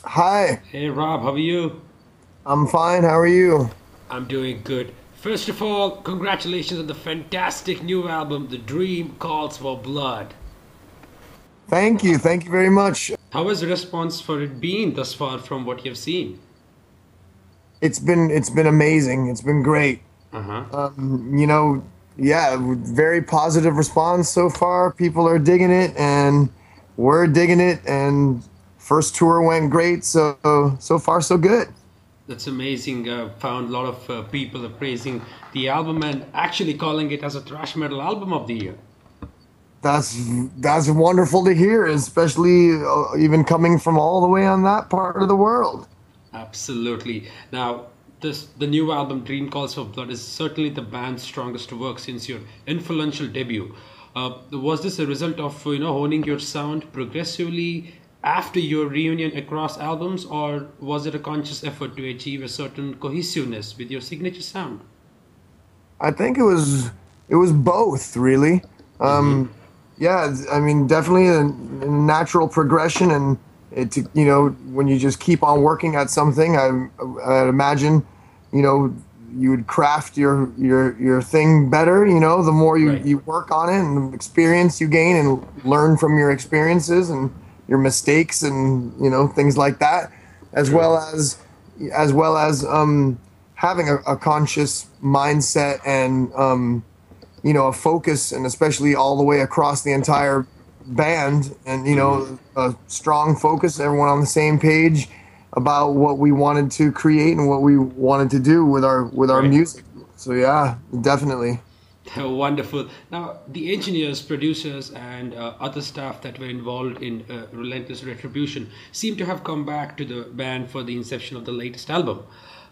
Hi, Hey Rob, how are you? I'm fine. How are you? I'm doing good. First of all, congratulations on the fantastic new album, The Dream Calls for Blood. Thank you. Thank you very much. How has the response for it been thus far from what you've seen? It's been amazing. It's been great. Uh huh. You know, yeah, very positive response so far. People are digging it, and we're digging it. And first tour went great. So far so good. That's amazing. Found a lot of people praising the album and actually calling it as a thrash metal album of the year. That's that's wonderful to hear, especially even coming from all the way on that part of the world. Absolutely. Now, this the new album Dream Calls for Blood is certainly the band's strongest work since your influential debut. Was this a result of honing your sound progressively after your reunion across albums, or was it a conscious effort to achieve a certain cohesiveness with your signature sound? I think it was both, really. Mm-hmm. Yeah, I mean, definitely a natural progression, and when you just keep on working at something, I'd imagine, you know, you would craft your thing better. The more you Right. you work on it, and the experience you gain, and learn from your experiences and your mistakes, and things like that, as True. well as having a conscious mindset and a focus, and especially all the way across the entire band, and Mm-hmm. a strong focus, everyone on the same page about what we wanted to create and what we wanted to do with our Right. music. So yeah, definitely. Wonderful. Now, the engineers, producers, and other staff that were involved in Relentless Retribution seem to have come back to the band for the inception of the latest album.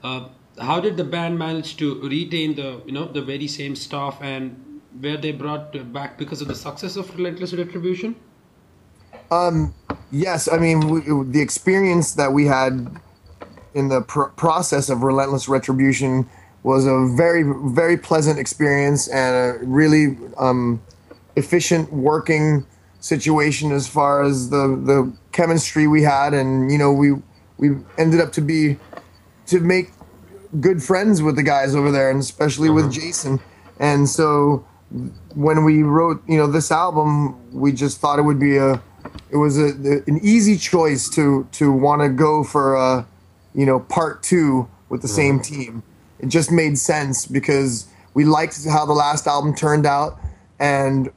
Uh, how did the band manage to retain the very same staff, and were they brought back because of the success of Relentless Retribution? Yes, I mean, the experience that we had in the process of Relentless Retribution was a very, very pleasant experience, and a really efficient working situation as far as the chemistry we had. And we ended up to make good friends with the guys over there, and especially with Uh-huh. Jason. And so when we wrote, this album, we just thought it was an easy choice to want to go for part two with the Uh-huh. same team. It just made sense because we liked how the last album turned out, and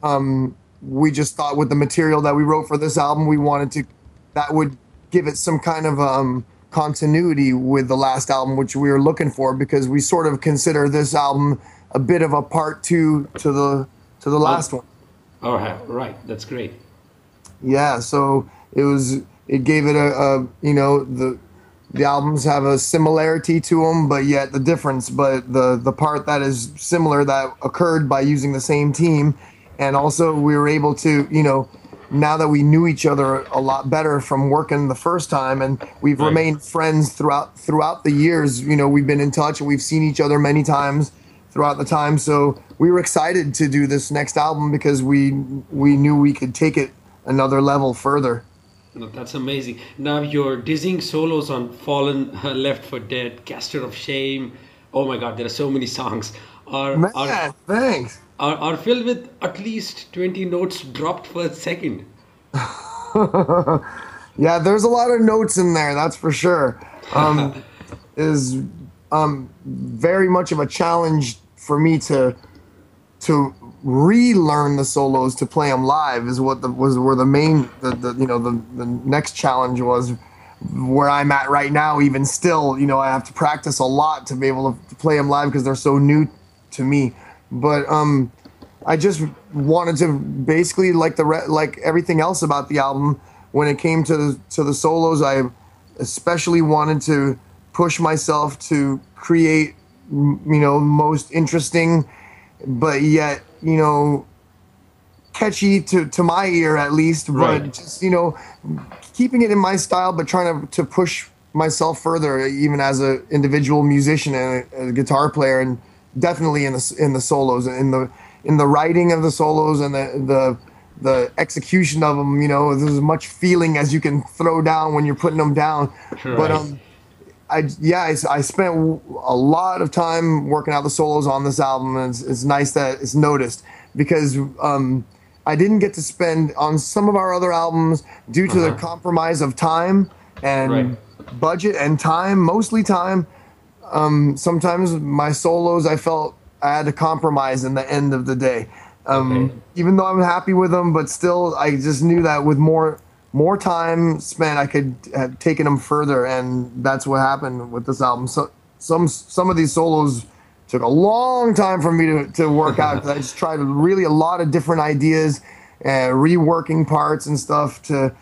we just thought with the material that we wrote for this album, we wanted to that would give it some kind of continuity with the last album, which we were looking for, because we sort of consider this album a bit of a part two to the Oh, last one. all right, right. That's great. Yeah, so it gave it the albums have a similarity to them, but yet the difference, but the part that is similar that occurred by using the same team. And also we were able to, now that we knew each other a lot better from working the first time, and we've Right. remained friends throughout the years. We've been in touch, and we've seen each other many times throughout the time. So we were excited to do this next album because we knew we could take it another level further. No, that's amazing. Now your dizzying solos on Fallen, Left for Dead, Caster of Shame. Oh my God, there are so many songs. Are are Man, thanks. are filled with at least 20 notes dropped per second. Yeah, there's a lot of notes in there, that's for sure. Is very much of a challenge for me to relearn the solos to play them live, is what the was where the main the next challenge was. Where I'm at right now, even still, I have to practice a lot to be able to play them live because they're so new to me. But I just wanted to basically, like everything else about the album, when it came to the solos, I especially wanted to push myself to create most interesting, but yet catchy to my ear, at least, Right. but just keeping it in my style, but trying to push myself further, even as an individual musician and a guitar player, and definitely in the solos, in the writing of the solos, and the execution of them, there's as much feeling as you can throw down when you're putting them down. Right. But I spent a lot of time working out the solos on this album, and it's nice that it's noticed, because I didn't get to spend on some of our other albums due to the compromise of time and budget and time, mostly time. Sometimes my solos, I felt I had to compromise in the end of the day. Even though I'm happy with them, but still, I just knew that with more time spent, I could have taken them further, and that's what happened with this album. So some of these solos took a long time for me to work out, because I just tried really a lot of different ideas, reworking parts and stuff to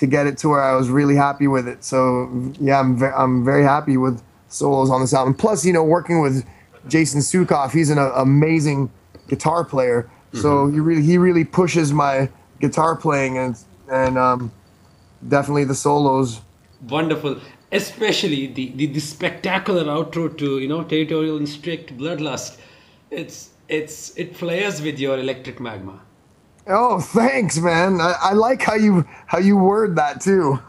get it to where I was really happy with it. So yeah, I'm very happy with solos on this album. Plus, working with Jason Sukoff, he's an amazing guitar player. So he really pushes my guitar playing, and definitely the solos. Wonderful, especially the spectacular outro to Territorial and Strict Bloodlust. It flares with your Electric Magma. Oh, thanks, man. I like how you word that too.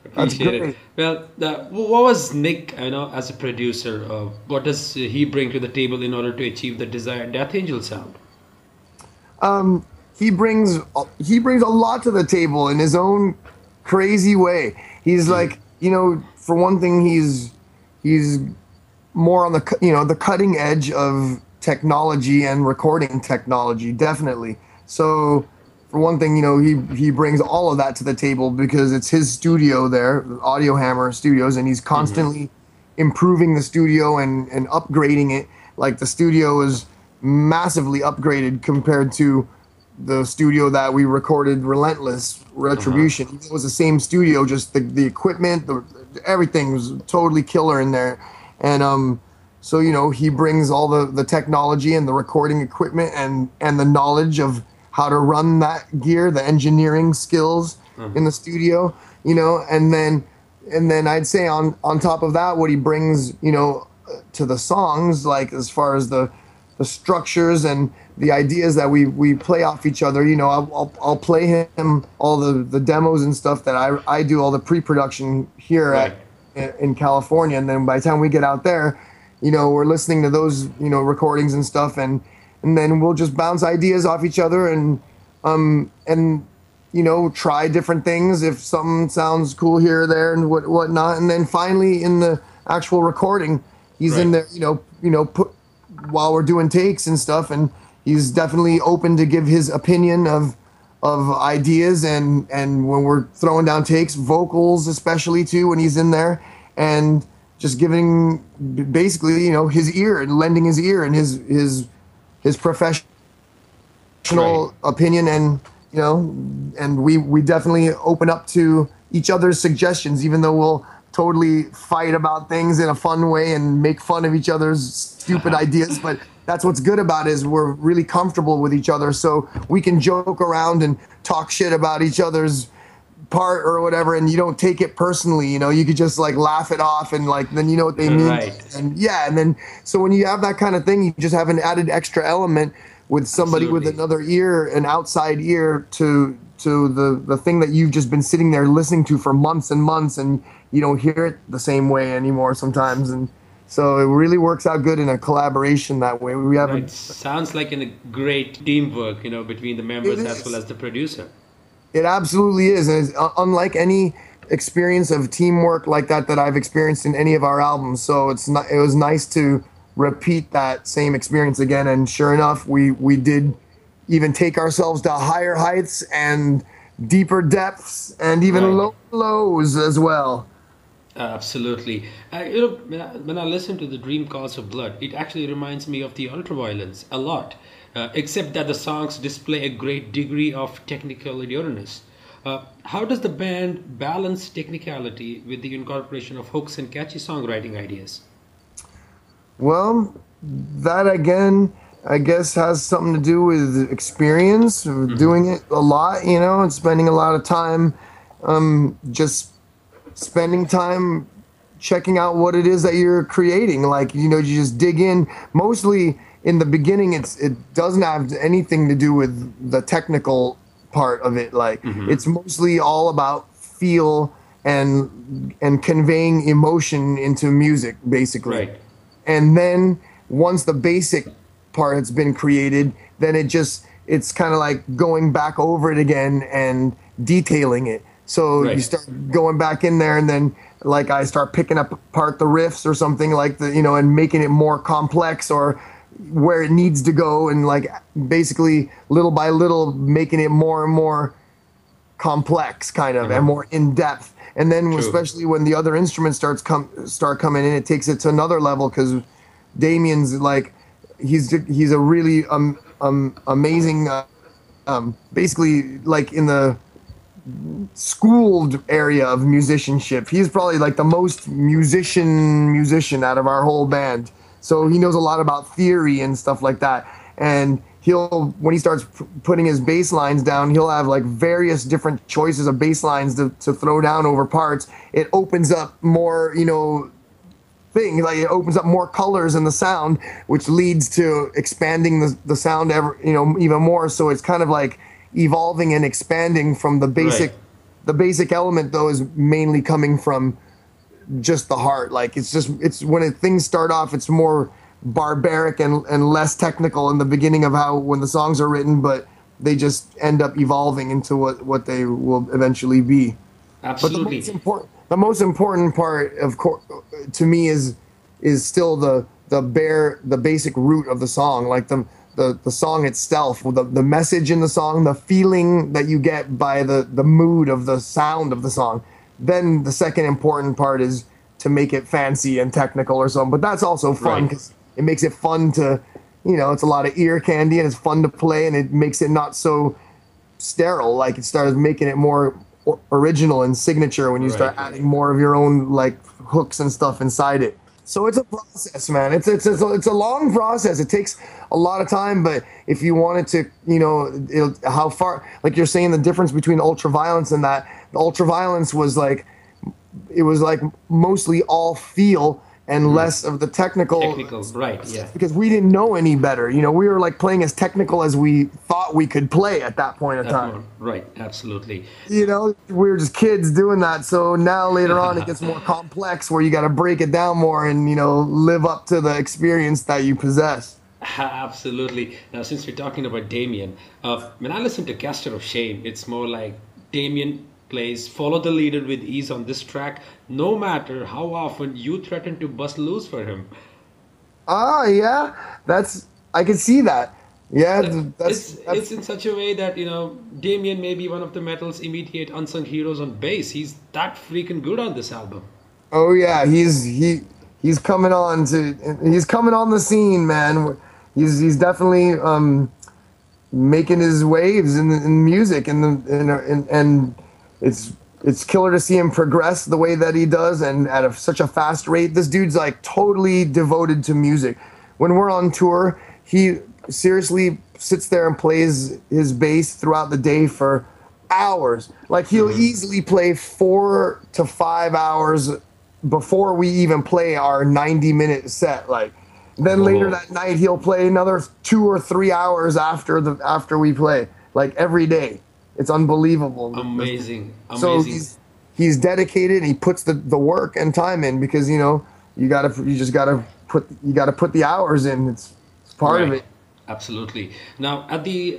Appreciate it. Well, what was Nick, as a producer? What does he bring to the table in order to achieve the desired Death Angel sound? He brings a lot to the table in his own crazy way. He's like, for one thing, he's more on the cutting edge of technology and recording technology, definitely. So for one thing, he brings all of that to the table, because it's his studio there, Audio Hammer Studios, and he's constantly improving the studio and upgrading it. Like, the studio is massively upgraded compared to the studio that we recorded Relentless Retribution. It was the same studio, just the equipment, everything was totally killer in there. And so he brings all the technology and the recording equipment and the knowledge of how to run that gear, the engineering skills in the studio, and then I'd say on top of that, what he brings to the songs, like as far as the structures and the ideas that we play off each other. I'll play him all the demos and stuff that I do, all the pre-production here in California, and then by the time we get out there, we're listening to those recordings and stuff, and then we'll just bounce ideas off each other and try different things if something sounds cool here or there and whatnot, and then finally in the actual recording, he's in there, while we're doing takes and stuff, and he's definitely open to give his opinion of ideas, and when we're throwing down takes, vocals especially too, when he's in there, and just giving basically his ear and lending his ear and his professional opinion, and and we definitely open up to each other's suggestions, even though we'll totally fight about things in a fun way and make fun of each other's stupid ideas. But that's what's good about it, is we're really comfortable with each other, so we can joke around and talk shit about each other's part or whatever, and you don't take it personally. You could just like laugh it off, and like then you know what they mean. And then so when you have that kind of thing, you just have an added extra element with somebody with another ear, an outside ear to the thing that you've just been sitting there listening to for months and months, and you don't hear it the same way anymore sometimes. And so it really works out good in a collaboration that way. We have It sounds like a great teamwork, between the members as well as the producer. It absolutely is, and it's unlike any experience of teamwork like that I've experienced in any of our albums. So it was nice to repeat that same experience again, and sure enough, we did even take ourselves to higher heights and deeper depths, and even lows as well. Absolutely. When I listen to the Dream Cause of Blood, it actually reminds me of the Ultraviolence a lot, except that the songs display a great degree of technical endurance. How does the band balance technicality with the incorporation of hooks and catchy songwriting ideas? Well, that again, I guess, has something to do with experience, doing it a lot, and spending a lot of time just spending time checking out what it is that you're creating. Like, you just dig in. Mostly in the beginning, it doesn't have anything to do with the technical part of it. Like it's mostly all about feel and conveying emotion into music, basically. Right. And then once the basic part has been created, then it's kind of like going back over it again and detailing it. So you start going back in there, and then like I start picking up apart the riffs or something like and making it more complex or where it needs to go, and like basically little by little making it more and more complex kind of and more in depth. And then especially when the other instruments start coming in, it takes it to another level, because Damian's like he's a really amazing basically like in the schooled area of musicianship. He's probably like the most musician out of our whole band. So he knows a lot about theory and stuff like that. And when he starts putting his bass lines down, he'll have like various different choices of bass lines to throw down over parts. It opens up more, things. Like it opens up more colors in the sound, which leads to expanding the sound even more. So it's kind of like evolving and expanding from the basic. Right. The basic element though is mainly coming from just the heart. Like it's when things start off, it's more barbaric and less technical in the beginning of when the songs are written, but they just end up evolving into what they will eventually be. Absolutely. But the most important part, of course, to me is still the basic root of the song, like the song itself, the message in the song, the feeling that you get by the mood of the sound of the song. Then the second important part is to make it fancy and technical or something. But that's also fun because it makes it fun to, it's a lot of ear candy and it's fun to play, and it makes it not so sterile. Like it starts making it more original and signature when you start adding more of your own like hooks and stuff inside it. So it's a process, man. It's a long process. It takes a lot of time, but if you wanted to, how far, like you're saying, the difference between ultraviolence and that, the ultraviolence was like, it was like mostly all feel and less of the technical, right? Yeah, because we didn't know any better. We were like playing as technical as we thought we could play at that point in time. Right, absolutely. We were just kids doing that. So now later on, it gets more complex, where you got to break it down more and live up to the experience that you possess. Absolutely. Now, since we're talking about Damian, when I listen to Caster of Shame, it's more like Damian plays follow the leader with ease on this track, no matter how often you threaten to bust loose for him. Yeah, I can see that. Yeah, it's in such a way that Damian may be one of the metal's immediate unsung heroes on bass. He's that freaking good on this album. Oh yeah, he's coming on the scene, man. He's definitely making his waves in music and it's killer to see him progress the way that he does, and at such a fast rate. This dude's like totally devoted to music. When we're on tour, he seriously sits there and plays his bass throughout the day for hours. Like he'll easily play 4 to 5 hours before we even play our 90-minute set. Like then later that night he'll play another 2 or 3 hours after we play. Like every day. It's unbelievable. Amazing. So he's dedicated, and he puts the work and time in, because you gotta put the hours in. It's part of it. Absolutely. Now at the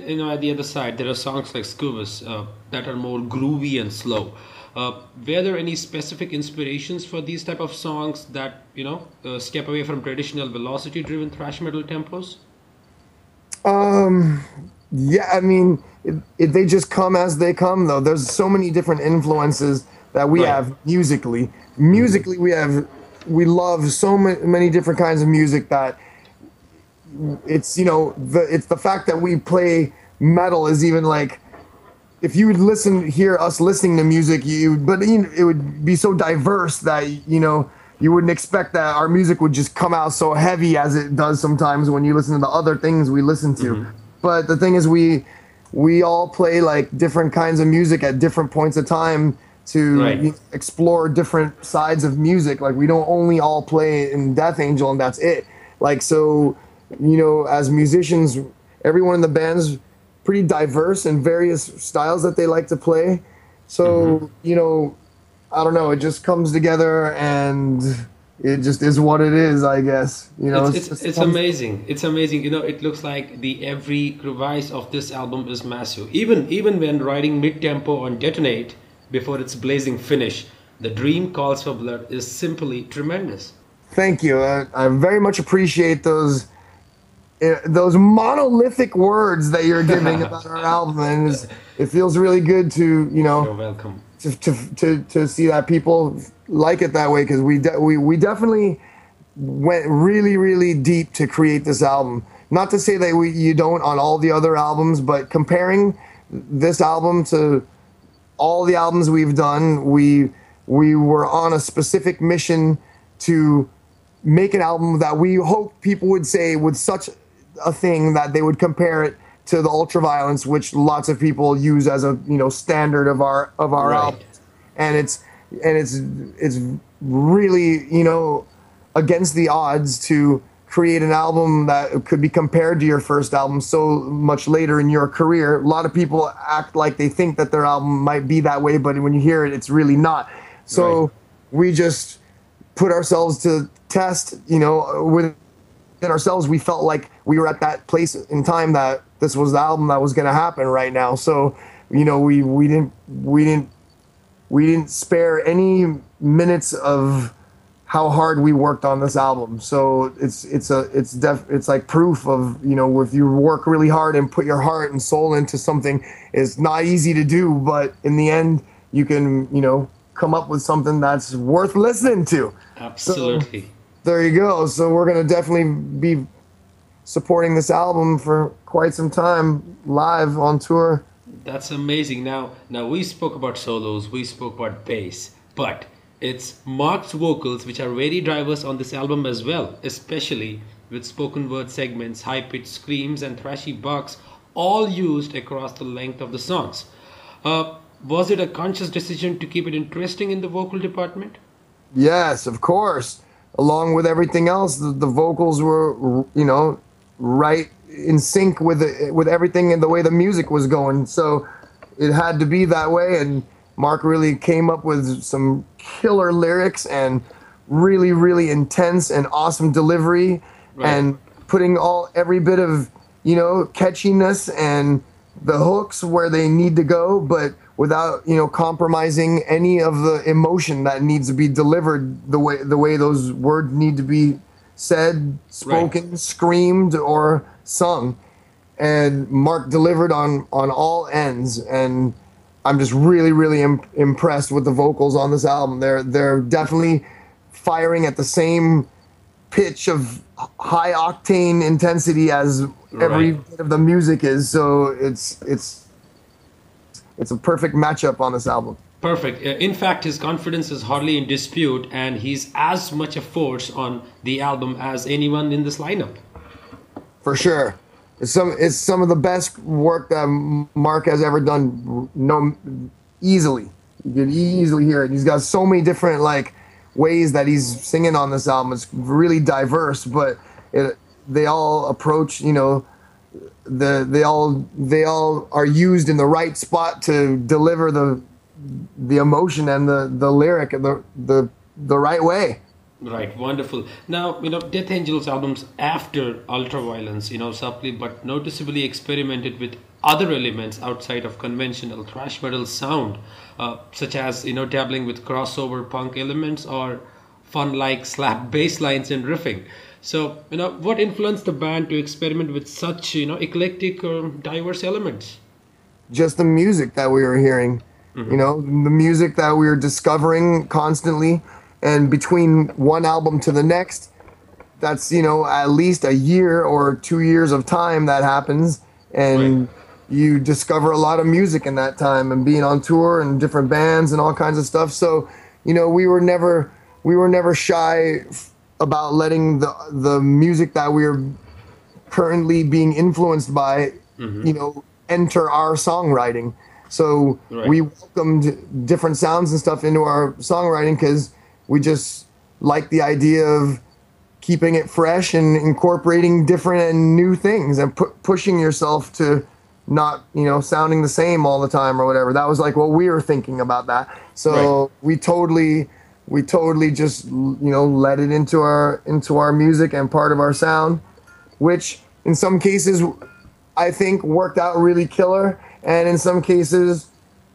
other side, there are songs like Scubas that are more groovy and slow. Were there any specific inspirations for these type of songs that step away from traditional velocity-driven thrash metal tempos? Yeah, I mean, they just come as they come, though. There's so many different influences that we have musically. Musically, we love so many different kinds of music that it's it's the fact that we play metal is even like, if you would hear us listening to music, it would be so diverse that you wouldn't expect that our music would just come out so heavy as it does sometimes when you listen to the other things we listen to. But the thing is, we all play like different kinds of music at different points of time to explore different sides of music. Like we don't only all play in Death Angel and that's it. Like so as musicians, everyone in the band's pretty diverse and various styles that they like to play. So, I don't know, it just comes together and it just is what it is, I guess. It's amazing. It's amazing. It looks like the every crevice of this album is massive. Even when riding mid-tempo on Detonate before its blazing finish, the Dream Calls for Blood is simply tremendous. Thank you. I very much appreciate those monolithic words that you're giving about our album, and it feels really good to You're welcome. to see that people like it that way, because we definitely went really, really deep to create this album. Not to say that you don't on all the other albums, but comparing this album to all the albums we've done, we were on a specific mission to make an album that we hope people would say with such a thing that they would compare it to the Ultraviolence, which lots of people use as a standard of our Right. album, and it's really against the odds to create an album that could be compared to your first album so much later in your career. A lot of people act like they think that their album might be that way, but when you hear it, it's really not. So Right. we just put ourselves to test, within ourselves. We felt like we were at that place in time that this was the album that was going to happen right now. So, we didn't spare any minutes of how hard we worked on this album. So it's like proof of, if you work really hard and put your heart and soul into something, it's not easy to do, but in the end you can, come up with something that's worth listening to. Absolutely. So, there you go. So we're going to definitely be supporting this album for quite some time live on tour. That's amazing. Now we spoke about solos, we spoke about bass, but it's Mark's vocals which are very diverse on this album as well, especially with spoken word segments, high-pitched screams and thrashy barks, all used across the length of the songs. Was it a conscious decision to keep it interesting in the vocal department? Yes, of course. Along with everything else, the vocals were, right in sync with everything and the way the music was going. So it had to be that way. And Mark really came up with some killer lyrics and really, really intense and awesome delivery, Right. and putting every bit of, catchiness and the hooks where they need to go, but without, compromising any of the emotion that needs to be delivered the way those words need to be said, spoken, Right. screamed, or sung. And Mark delivered on all ends, and I'm just really, really impressed with the vocals on this album. They're definitely firing at the same pitch of high octane intensity as every Right. bit of the music is. So it's a perfect matchup on this album. Perfect. In fact, his confidence is hardly in dispute, and he's as much a force on the album as anyone in this lineup. For sure. It's some of the best work that Mark has ever done. No, easily. You can easily hear it. He's got so many different ways that he's singing on this album. It's really diverse, but they all approach, they all are used in the right spot to deliver the emotion and the lyric the right way. Right, wonderful. Now, Death Angel's albums after Ultraviolence, subtly but noticeably experimented with other elements outside of conventional thrash metal sound, such as, dabbling with crossover punk elements or fun-like slap bass lines and riffing. So, what influenced the band to experiment with such, eclectic or diverse elements? Just the music that we were hearing, the music that we were discovering constantly. And between one album to the next, that's, at least a year or 2 years of time that happens. And Right. you discover a lot of music in that time, and being on tour and different bands and all kinds of stuff. So, we were never shy about letting the music that we were currently being influenced by, enter our songwriting. So Right. we welcomed different sounds and stuff into our songwriting because we just like the idea of keeping it fresh and incorporating different and new things and pushing yourself to not, sounding the same all the time or whatever. That was like what we were thinking about that. So Right. we totally just, let it into our music and part of our sound, which in some cases I think worked out really killer, and in some cases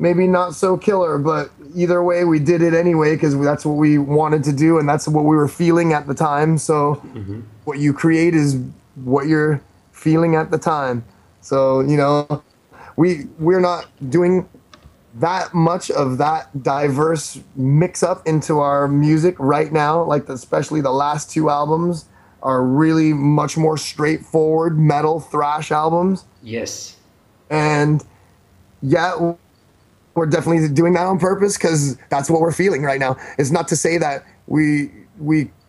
maybe not so killer, but either way we did it anyway because that's what we wanted to do and that's what we were feeling at the time. So what you create is what you're feeling at the time. So, we're not doing that much of that diverse mix up into our music right now. Like especially the last two albums are really much more straightforward metal thrash albums. Yes. And yeah, we're definitely doing that on purpose because that's what we're feeling right now. It's not to say that we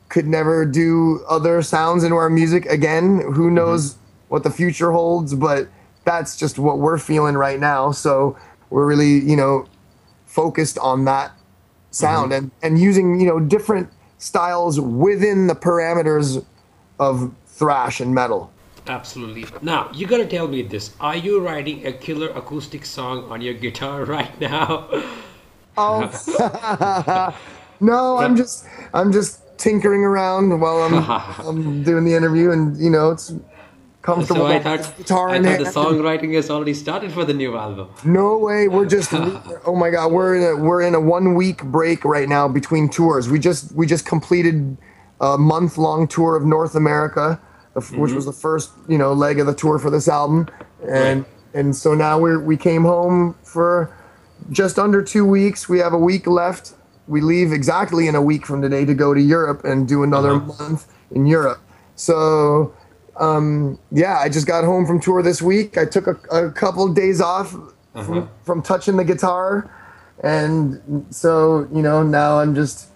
could never do other sounds into our music again. Who knows what the future holds, but that's just what we're feeling right now. So we're really, focused on that sound and using, different styles within the parameters of thrash and metal. Absolutely. Now, you gotta tell me this. Are you writing a killer acoustic song on your guitar right now? Oh, no, I'm just tinkering around while I'm doing the interview, and it's comfortable. So I with thought in hand. the songwriting has already started for the new album. No way. We're just oh my god, we're in a 1 week break right now between tours. We just completed a month-long tour of North America, which was the first, leg of the tour for this album. And so now we came home for just under 2 weeks. We have a week left. We leave exactly in a week from today to go to Europe and do another month in Europe. So I just got home from tour this week. I took a couple days off from touching the guitar, and so now I'm just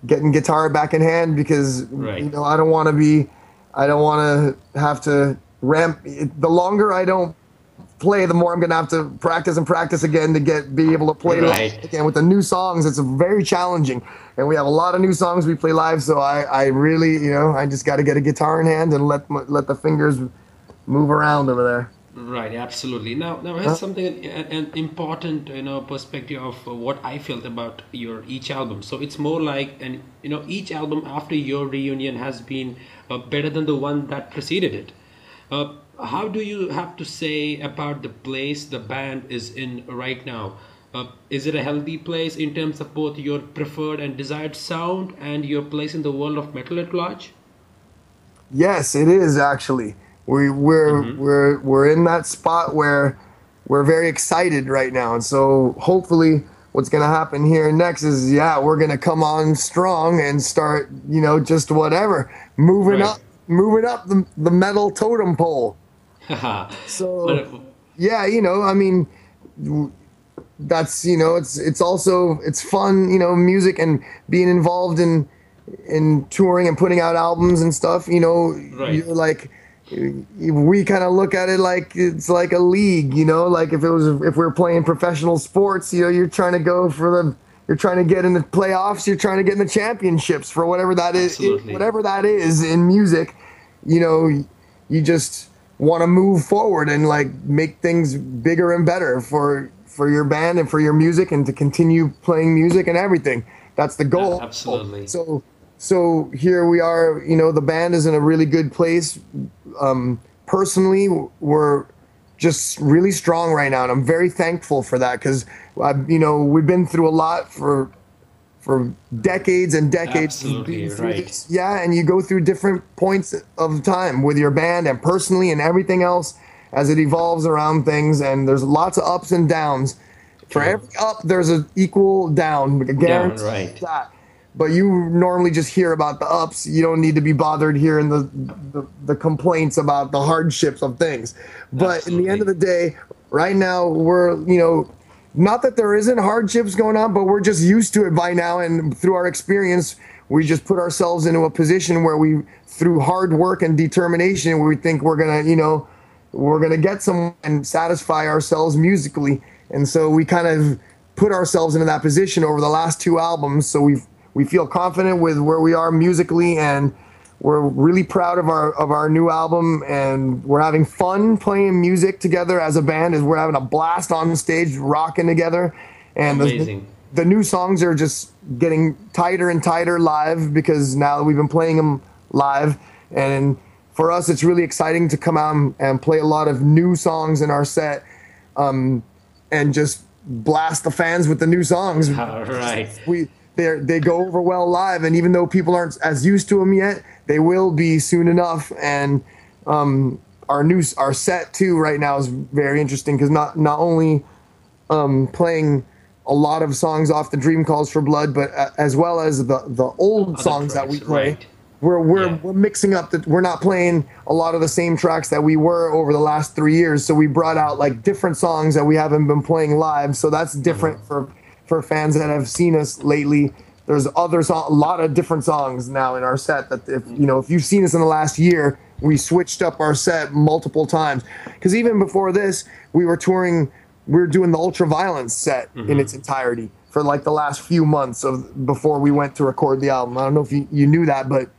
getting guitar back in hand because I don't want to have to ramp. The longer I don't play, the more I'm gonna have to practice again to be able to play live again. With the new songs, it's very challenging, and we have a lot of new songs we play live. So I really, I just got to get a guitar in hand and let the fingers move around over there. Right, absolutely. Now here's something, an important, perspective of what I felt about your each album. So it's more like, each album after your reunion has been better than the one that preceded it. How do you have to say about the place the band is in right now? Is it a healthy place in terms of both your preferred and desired sound and your place in the world of metal at large? Yes, it is actually. We're in that spot where we're very excited right now, and so hopefully what's going to happen here next is we're going to come on strong and start just whatever moving up the metal totem pole. So I mean, that's it's also fun, music and being involved in touring and putting out albums and stuff. You're like, we kind of look at it like it's like a league, like if we're playing professional sports, you're trying to go you're trying to get in the playoffs, you're trying to get in the championships for whatever that is. Whatever that is in music, you just want to move forward and like make things bigger and better for your band and for your music, and to continue playing music and everything. That's the goal. Yeah, absolutely. So here we are, the band is in a really good place. Personally, we're just really strong right now, and I'm very thankful for that because, we've been through a lot for decades and decades. Absolutely, right. Yeah, and you go through different points of time with your band and personally and everything else as it evolves around things, and there's lots of ups and downs. For every up, there's an equal down. Guarantee that. But you normally just hear about the ups. You don't need to be bothered hearing the complaints about the hardships of things. But in the end of the day, right now, we're, not that there isn't hardships going on, but we're just used to it by now. And through our experience, we just put ourselves into a position where we, through hard work and determination, we think we're going to get some and satisfy ourselves musically. And so we kind of put ourselves into that position over the last two albums. So we feel confident with where we are musically, and we're really proud of our new album, and we're having fun playing music together as a band. As we're having a blast on stage, rocking together, and Amazing. The new songs are just getting tighter and tighter live because now that we've been playing them live, and for us, it's really exciting to come out and play a lot of new songs in our set, and just blast the fans with the new songs. All right. They go over well live, and even though people aren't as used to them yet, they will be soon enough. And our set too right now is very interesting because not only playing a lot of songs off the Dream Calls for Blood, but as well as the old songs that we play. Right. We're mixing up we're not playing a lot of the same tracks that we were over the last 3 years. So we brought out like different songs that we haven't been playing live. So that's different for fans that have seen us lately. There's a lot of different songs now in our set that if you've seen us in the last year, we switched up our set multiple times. Because even before this, we were touring, we were doing the Ultraviolence set in its entirety for like the last few months before we went to record the album. I don't know if you knew that, but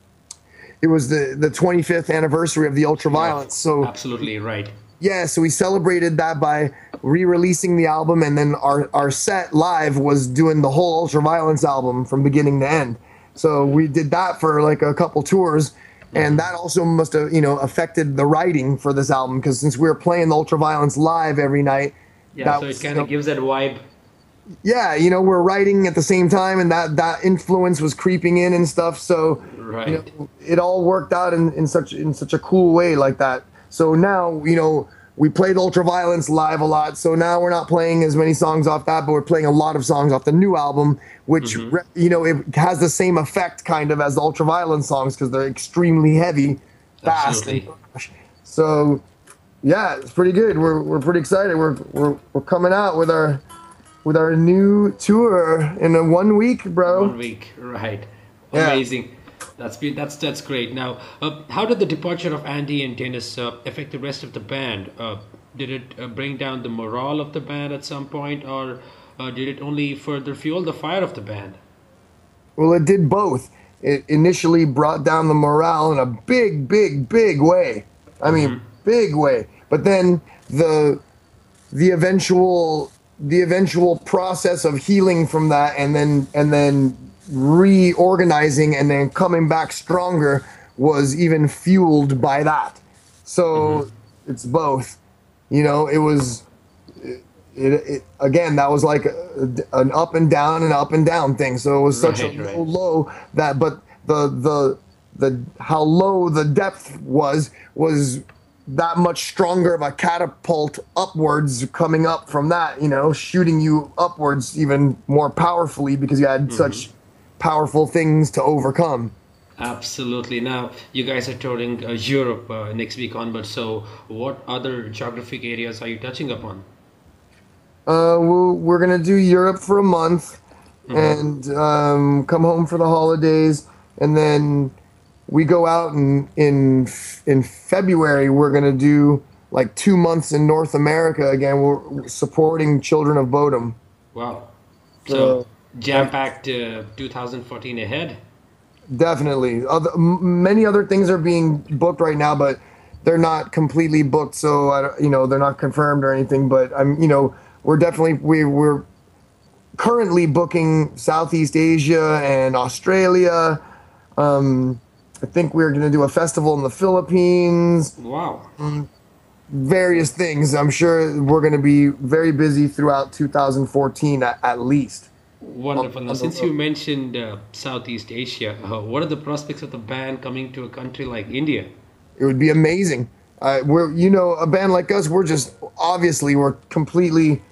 it was the 25th anniversary of the Ultraviolence. So absolutely right. Yeah, so we celebrated that by re-releasing the album, and then our set live was doing the whole Ultraviolence album from beginning to end. So we did that for like a couple tours, and that also must have affected the writing for this album, because since we were playing the Ultraviolence live every night, so it kind of gives that vibe. Yeah, we're writing at the same time, and that influence was creeping in and stuff. So it all worked out in such a cool way like that. So now, we played Ultraviolence live a lot. So now we're not playing as many songs off that, but we're playing a lot of songs off the new album, which, it has the same effect kind of as the Ultraviolence songs because they're extremely heavy, fast. Absolutely. So, yeah, it's pretty good. We're pretty excited. We're coming out with our new tour in 1 week, bro. 1 week, right. Amazing. Yeah. That's great. Now, how did the departure of Andy and Dennis affect the rest of the band? Did it bring down the morale of the band at some point, or did it only further fuel the fire of the band? Well, it did both. It initially brought down the morale in a big, big, big way. I mean, big way. But then the eventual process of healing from that, and then reorganizing and then coming back stronger was even fueled by that. So it's both. It was it again, that was like an up and down thing. So it was such a low that, but the how low the depth was that much stronger of a catapult upwards coming up from that, shooting you upwards even more powerfully because you had such powerful things to overcome. Absolutely. Now, you guys are touring Europe next week onward. So what other geographic areas are you touching upon? We're going to do Europe for a month and come home for the holidays. And then we go out in February. We're going to do like 2 months in North America again. We're supporting Children of Bodom. Wow. So jam-packed 2014 ahead. Definitely. Many other things are being booked right now, but they're not completely booked, so they're not confirmed or anything. But we're currently booking Southeast Asia and Australia. I think we're going to do a festival in the Philippines. Wow. Various things. I'm sure we're going to be very busy throughout 2014 at least. Wonderful. Now, since you mentioned Southeast Asia, what are the prospects of the band coming to a country like India? It would be amazing. We're, a band like us, we're completely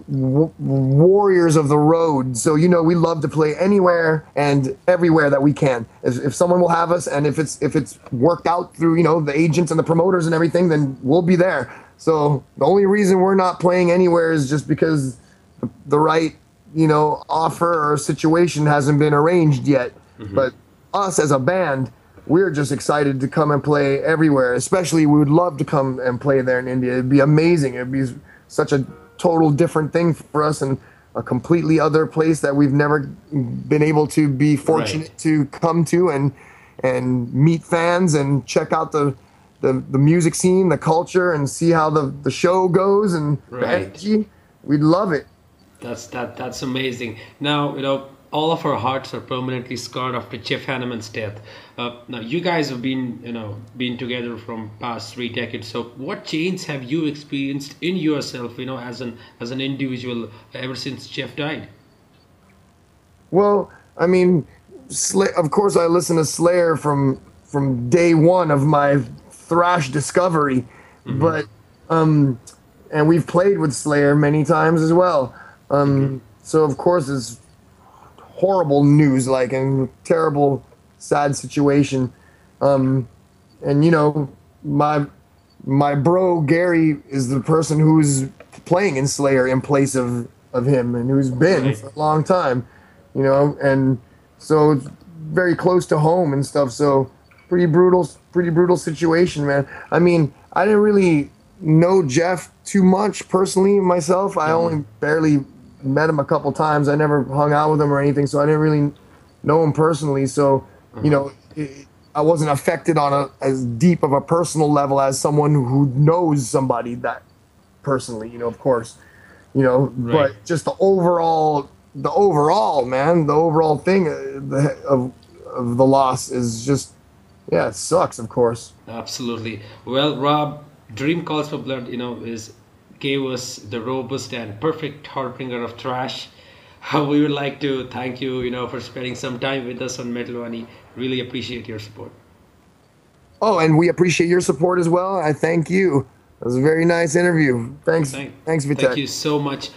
warriors of the road. So, we love to play anywhere and everywhere that we can. If someone will have us, and if it's worked out through, the agents and the promoters and everything, then we'll be there. So the only reason we're not playing anywhere is just because the right offer or situation hasn't been arranged yet. But us as a band, we're just excited to come and play everywhere. Especially, we would love to come and play there in India. It'd be amazing. It'd be such a total different thing for us, and a completely other place that we've never been able to be fortunate to come to and and meet fans and check out the music scene, the culture, and see how the show goes and the energy. We'd love it. That's amazing. Now, all of our hearts are permanently scarred after Jeff Hanneman's death. Now, you guys have been together from past 3 decades. So, what change have you experienced in yourself, as an individual ever since Jeff died? Well, I mean, of course, I listened to Slayer from day one of my thrash discovery, but and we've played with Slayer many times as well. So of course it's horrible news, like, and terrible, sad situation. And my bro Gary is the person who's playing in Slayer in place of him, and who's been for a long time, and so it's very close to home and stuff. So pretty brutal situation, man. I mean, I didn't really know Jeff too much personally myself. I only barely met him a couple times. I never hung out with him or anything, so I didn't really know him personally. So, I wasn't affected on as deep of a personal level as someone who knows somebody that personally, of course, but just the overall man, the overall thing of the loss is just, yeah, it sucks, of course. Absolutely. Well, Rob, Dream Calls for Blood, gave us the robust and perfect harbinger of thrash. We would like to thank you, for spending some time with us on Metal Wani. Really appreciate your support. Oh, and we appreciate your support as well. I thank you. It was a very nice interview. Thanks, Vitek. Thank you so much.